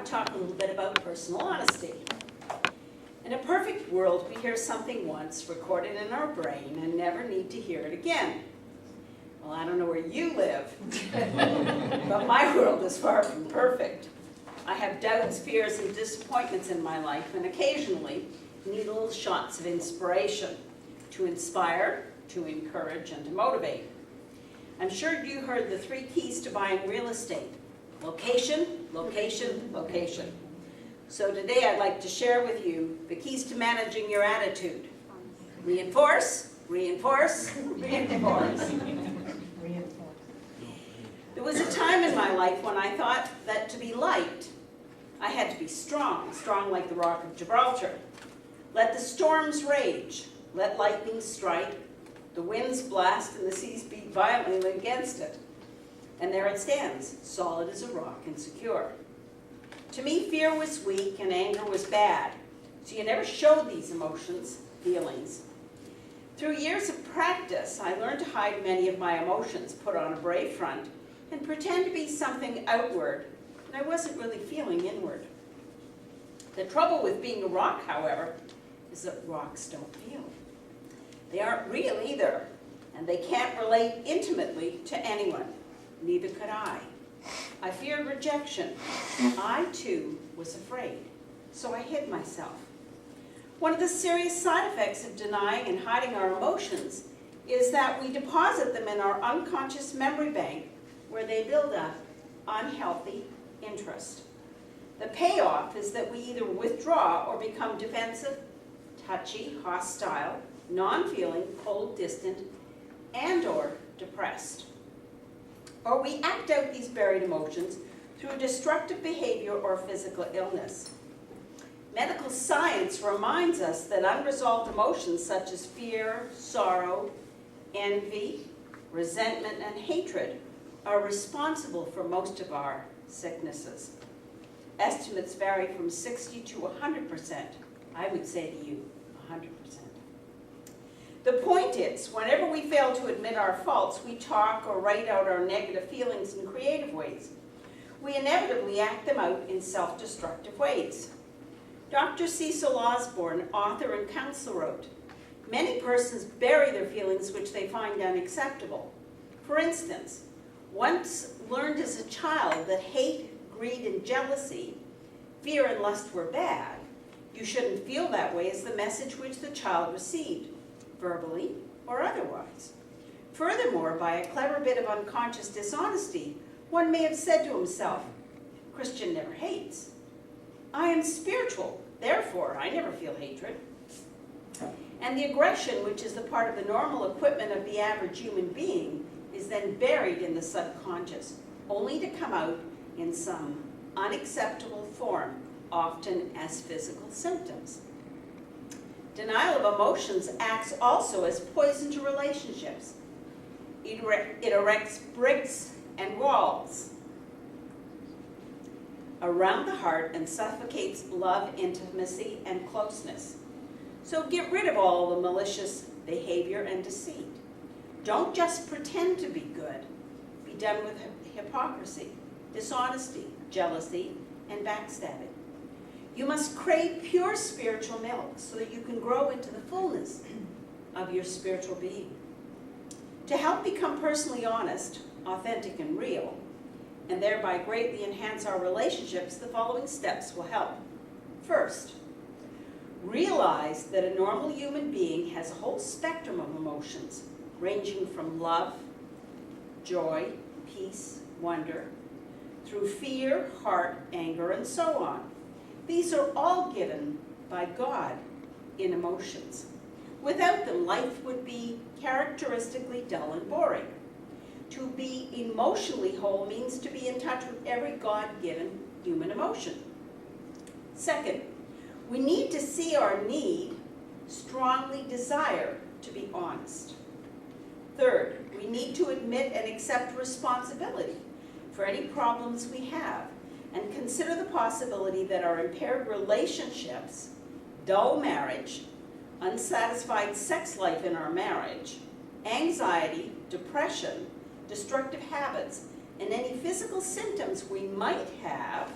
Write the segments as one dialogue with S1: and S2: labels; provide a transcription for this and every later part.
S1: want to talk a little bit about personal honesty. In a perfect world, we hear something once, recorded in our brain, and never need to hear it again. Well, I don't know where you live, but my world is far from perfect. I have doubts, fears, and disappointments in my life, and occasionally need little shots of inspiration to inspire, to encourage, and to motivate. I'm sure you heard the 3 keys to buying real estate: location, location, location. So today I'd like to share with you the keys to managing your attitude. Reinforce, reinforce, reinforce. There was a time in my life when I thought that to be liked, I had to be strong, strong like the Rock of Gibraltar. Let the storms rage, let lightning strike, the winds blast and the seas beat violently against it. And there it stands, solid as a rock and secure. To me, fear was weak and anger was bad, so you never showed these emotions, feelings. Through years of practice, I learned to hide many of my emotions, put on a brave front, and pretend to be something outward that I wasn't really feeling inward. The trouble with being a rock, however, is that rocks don't feel. They aren't real either, and they can't relate intimately to anyone. Neither could I. I feared rejection. I, too, was afraid, so I hid myself. One of the serious side effects of denying and hiding our emotions is that we deposit them in our unconscious memory bank, where they build up unhealthy interest. The payoff is that we either withdraw or become defensive, touchy, hostile, non-feeling, cold, distant, and/or depressed. Or we act out these buried emotions through destructive behavior or physical illness. Medical science reminds us that unresolved emotions such as fear, sorrow, envy, resentment, and hatred are responsible for most of our sicknesses. Estimates vary from 60 to 100%. I would say to you, 100%. The point is, whenever we fail to admit our faults, we talk or write out our negative feelings in creative ways. We inevitably act them out in self-destructive ways. Dr. Cecil Osborne, author and counselor, wrote, "Many persons bury their feelings which they find unacceptable. For instance, once learned as a child that hate, greed, and jealousy, fear and lust were bad, you shouldn't feel that way as the message which the child received, verbally or otherwise. Furthermore, by a clever bit of unconscious dishonesty, one may have said to himself, 'Christian never hates. I am spiritual, therefore I never feel hatred.' And the aggression, which is the part of the normal equipment of the average human being, is then buried in the subconscious, only to come out in some unacceptable form, often as physical symptoms. Denial of emotions acts also as poison to relationships. It erects bricks and walls around the heart and suffocates love, intimacy, and closeness. So get rid of all the malicious behavior and deceit. Don't just pretend to be good. Be done with hypocrisy, dishonesty, jealousy, and backstabbing. You must crave pure spiritual milk so that you can grow into the fullness of your spiritual being. To help become personally honest, authentic, and real, and thereby greatly enhance our relationships, the following steps will help. First, realize that a normal human being has a whole spectrum of emotions, ranging from love, joy, peace, wonder, through fear, heart, anger, and so on. These are all given by God in emotions. Without them, life would be characteristically dull and boring. To be emotionally whole means to be in touch with every God-given human emotion. Second, we need to see our need, strongly desire to be honest. Third, we need to admit and accept responsibility for any problems we have, and consider the possibility that our impaired relationships, dull marriage, unsatisfied sex life in our marriage, anxiety, depression, destructive habits, and any physical symptoms we might have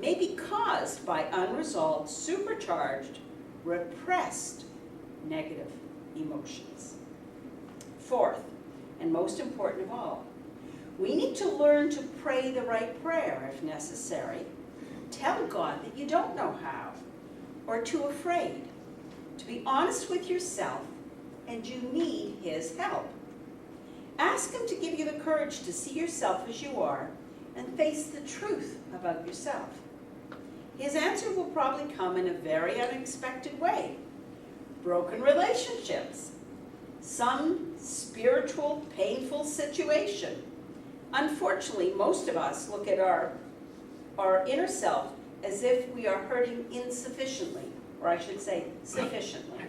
S1: may be caused by unresolved, supercharged, repressed negative emotions. Fourth, and most important of all, we need to learn to pray the right prayer if necessary. Tell God that you don't know how or too afraid. To be honest with yourself and you need His help. Ask Him to give you the courage to see yourself as you are and face the truth about yourself. His answer will probably come in a very unexpected way. Broken relationships, some spiritual, painful situation. Unfortunately, most of us look at our inner self as if we are hurting insufficiently, or I should say, sufficiently.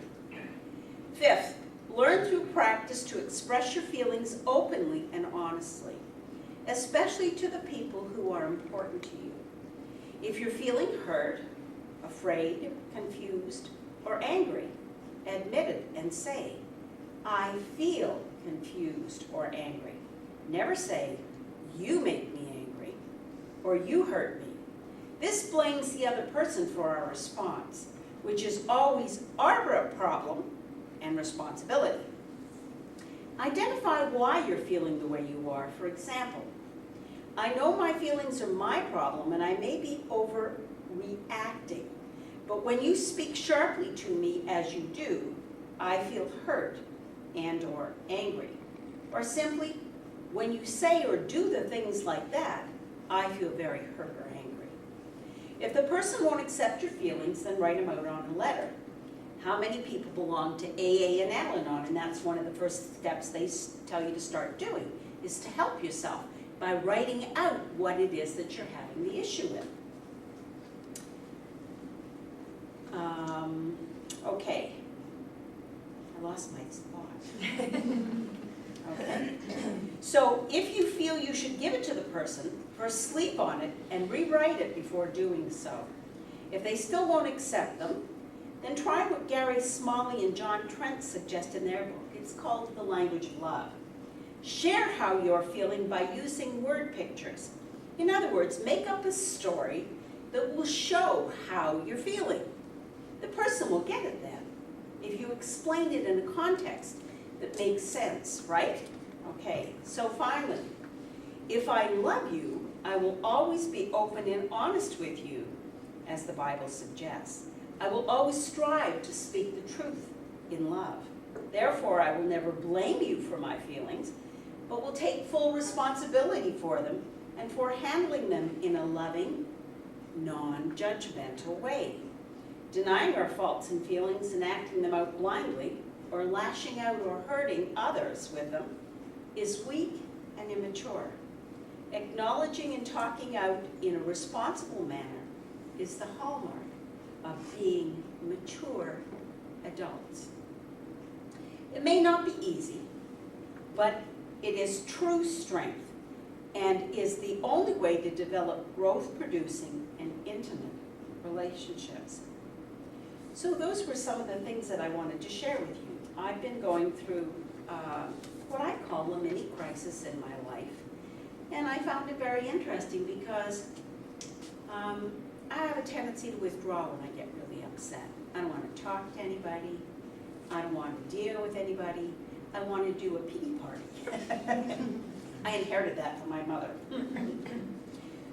S1: Fifth, learn through practice to express your feelings openly and honestly, especially to the people who are important to you. If you're feeling hurt, afraid, confused, or angry, admit it and say, I feel confused or angry. Never say, you make me angry, or you hurt me. This blames the other person for our response, which is always our problem and responsibility. Identify why you're feeling the way you are. For example, I know my feelings are my problem and I may be overreacting, but when you speak sharply to me as you do, I feel hurt and or angry. Or simply, when you say or do the things like that, I feel very hurt or angry. If the person won't accept your feelings, then write them out on a letter. How many people belong to AA and Al-Anon? And that's one of the first steps they tell you to start doing, is to help yourself by writing out what it is that you're having the issue with. Okay. I lost my spot. Okay. So if you feel you should give it to the person, first sleep on it and rewrite it before doing so. If they still won't accept them, then try what Gary Smalley and John Trent suggest in their book. It's called The Language of Love. Share how you're feeling by using word pictures. In other words, make up a story that will show how you're feeling. The person will get it then, if you explain it in a context that makes sense, right? Okay, so finally, if I love you, I will always be open and honest with you, as the Bible suggests. I will always strive to speak the truth in love. Therefore, I will never blame you for my feelings, but will take full responsibility for them and for handling them in a loving, non-judgmental way. Denying our faults and feelings and acting them out blindly, or lashing out or hurting others with them, is weak and immature. Acknowledging and talking out in a responsible manner is the hallmark of being mature adults. It may not be easy, but it is true strength and is the only way to develop growth-producing and intimate relationships. So those were some of the things that I wanted to share with you. I've been going through what I call a mini crisis in my life, and I found it very interesting because I have a tendency to withdraw when I get really upset. I don't want to talk to anybody. I don't want to deal with anybody. I want to do a pity party. I inherited that from my mother.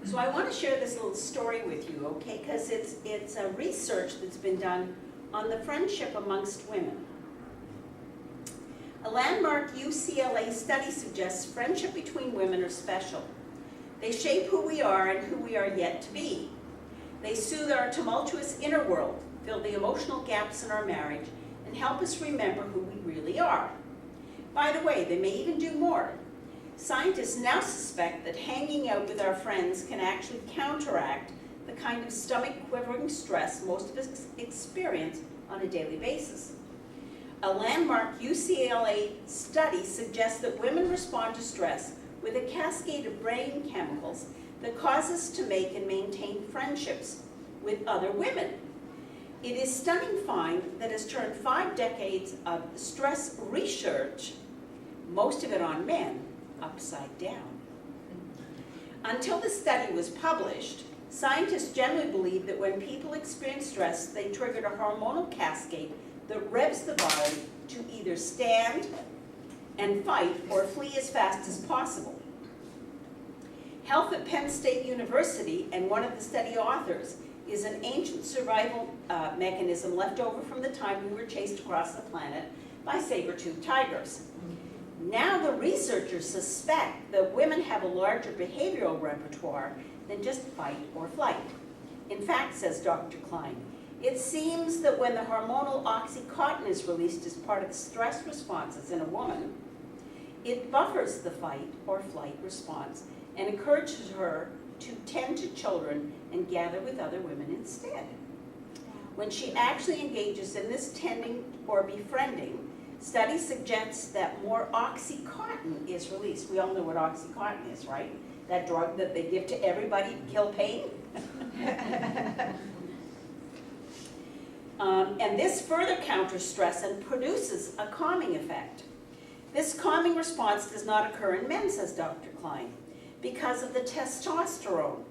S1: So I want to share this little story with you, okay? Because it's a research that's been done on the friendship amongst women. A landmark UCLA study suggests friendship between women are special. They shape who we are and who we are yet to be. They soothe our tumultuous inner world, fill the emotional gaps in our marriage, and help us remember who we really are. By the way, they may even do more. Scientists now suspect that hanging out with our friends can actually counteract the kind of stomach-quivering stress most of us experience on a daily basis. A landmark UCLA study suggests that women respond to stress with a cascade of brain chemicals that cause us to make and maintain friendships with other women. It is stunning find that has turned 5 decades of stress research, most of it on men, upside down. Until the study was published, Scientists generally believe that when people experience stress, they triggered a hormonal cascade that revs the body to either stand and fight or flee as fast as possible. Health at Penn State University, and one of the study authors, is an ancient survival mechanism left over from the time we were chased across the planet by saber-toothed tigers. Now the researchers suspect that women have a larger behavioral repertoire than just fight or flight. In fact, says Dr. Klein, it seems that when the hormonal oxytocin is released as part of the stress responses in a woman, it buffers the fight or flight response and encourages her to tend to children and gather with other women instead. When she actually engages in this tending or befriending, studies suggest that more oxytocin is released. We all know what oxytocin is, right? That drug that they give to everybody to kill pain. And this further counters stress and produces a calming effect. This calming response does not occur in men, says Dr. Klein, because of the testosterone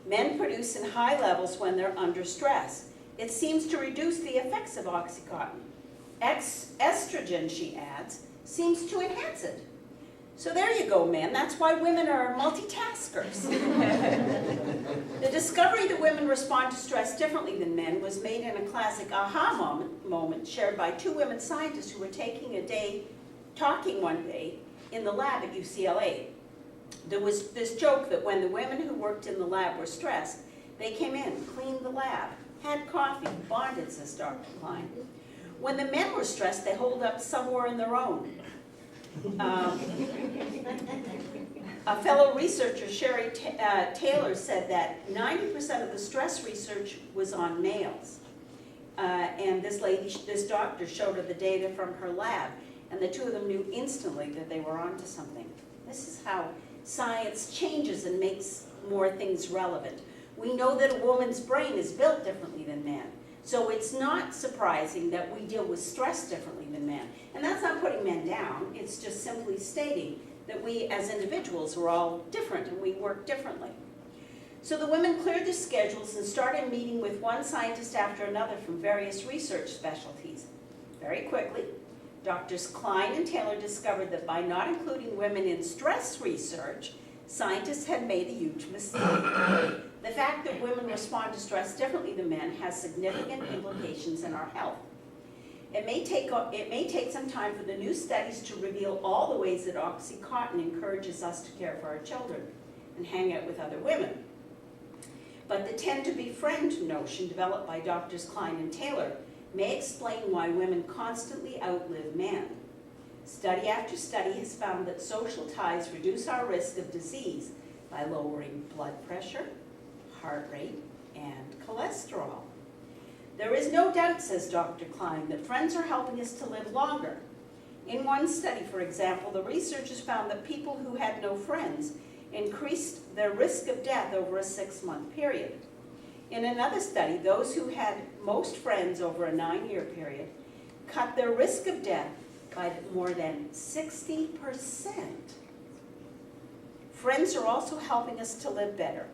S1: men produce in high levels when they're under stress. It seems to reduce the effects of oxytocin. Estrogen, she adds, seems to enhance it. So there you go, men. That's why women are multitaskers. The discovery that women respond to stress differently than men was made in a classic aha moment shared by two women scientists who were talking one day in the lab at UCLA. There was this joke that when the women who worked in the lab were stressed, they came in, cleaned the lab, had coffee, bonded, says Dr. Klein. When the men were stressed, they holed up somewhere in their own. A fellow researcher, Sherry Taylor, said that 90% of the stress research was on males. And this doctor showed her the data from her lab, and the two of them knew instantly that they were onto something. This is how science changes and makes more things relevant. We know that a woman's brain is built differently than men. So it's not surprising that we deal with stress differently than men. And that's not putting men down, it's just simply stating that we as individuals are all different and we work differently. So the women cleared their schedules and started meeting with one scientist after another from various research specialties. Very quickly, Drs. Klein and Taylor discovered that by not including women in stress research, scientists had made a huge mistake. The fact that women respond to stress differently than men has significant implications in our health. It may take some time for the new studies to reveal all the ways that oxytocin encourages us to care for our children and hang out with other women. But the tend to befriend notion developed by Drs. Klein and Taylor may explain why women constantly outlive men. Study after study has found that social ties reduce our risk of disease by lowering blood pressure, heart rate, and cholesterol. There is no doubt, says Dr. Klein, that friends are helping us to live longer. In one study, for example, the researchers found that people who had no friends increased their risk of death over a 6-month period. In another study, those who had most friends over a 9-year period cut their risk of death by more than 60%. Friends are also helping us to live better.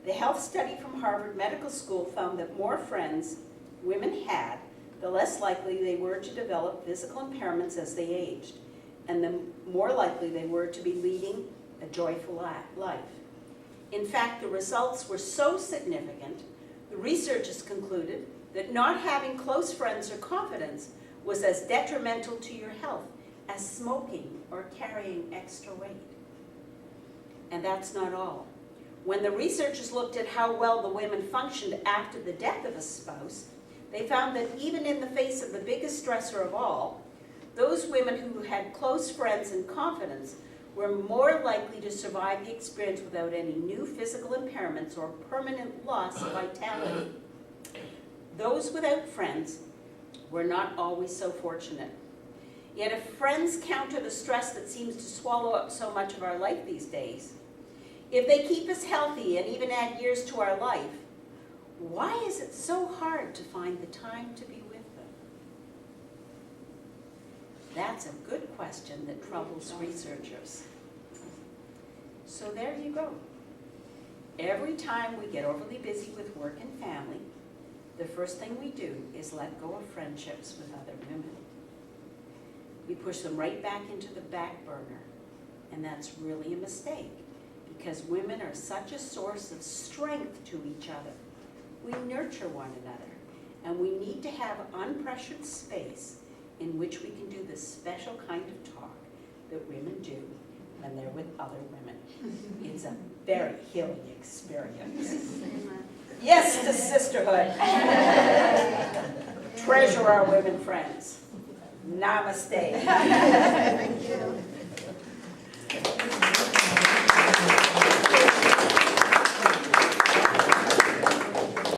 S1: The health study from Harvard Medical School found that more friends women had, the less likely they were to develop physical impairments as they aged, and the more likely they were to be leading a joyful life. In fact, the results were so significant, the researchers concluded that not having close friends or confidence was as detrimental to your health as smoking or carrying extra weight. And that's not all. When the researchers looked at how well the women functioned after the death of a spouse, they found that even in the face of the biggest stressor of all, those women who had close friends and confidence were more likely to survive the experience without any new physical impairments or permanent loss of vitality. Those without friends were not always so fortunate. Yet if friends counter the stress that seems to swallow up so much of our life these days, if they keep us healthy and even add years to our life, why is it so hard to find the time to be with them? That's a good question that troubles researchers. So there you go. Every time we get overly busy with work and family, the first thing we do is let go of friendships with other women. We push them right back into the back burner, and that's really a mistake, because women are such a source of strength to each other. We nurture one another, and we need to have unpressured space in which we can do the special kind of talk that women do when they're with other women. It's a very healing experience. Yes to sisterhood. Treasure our women friends. Namaste.
S2: Thank you.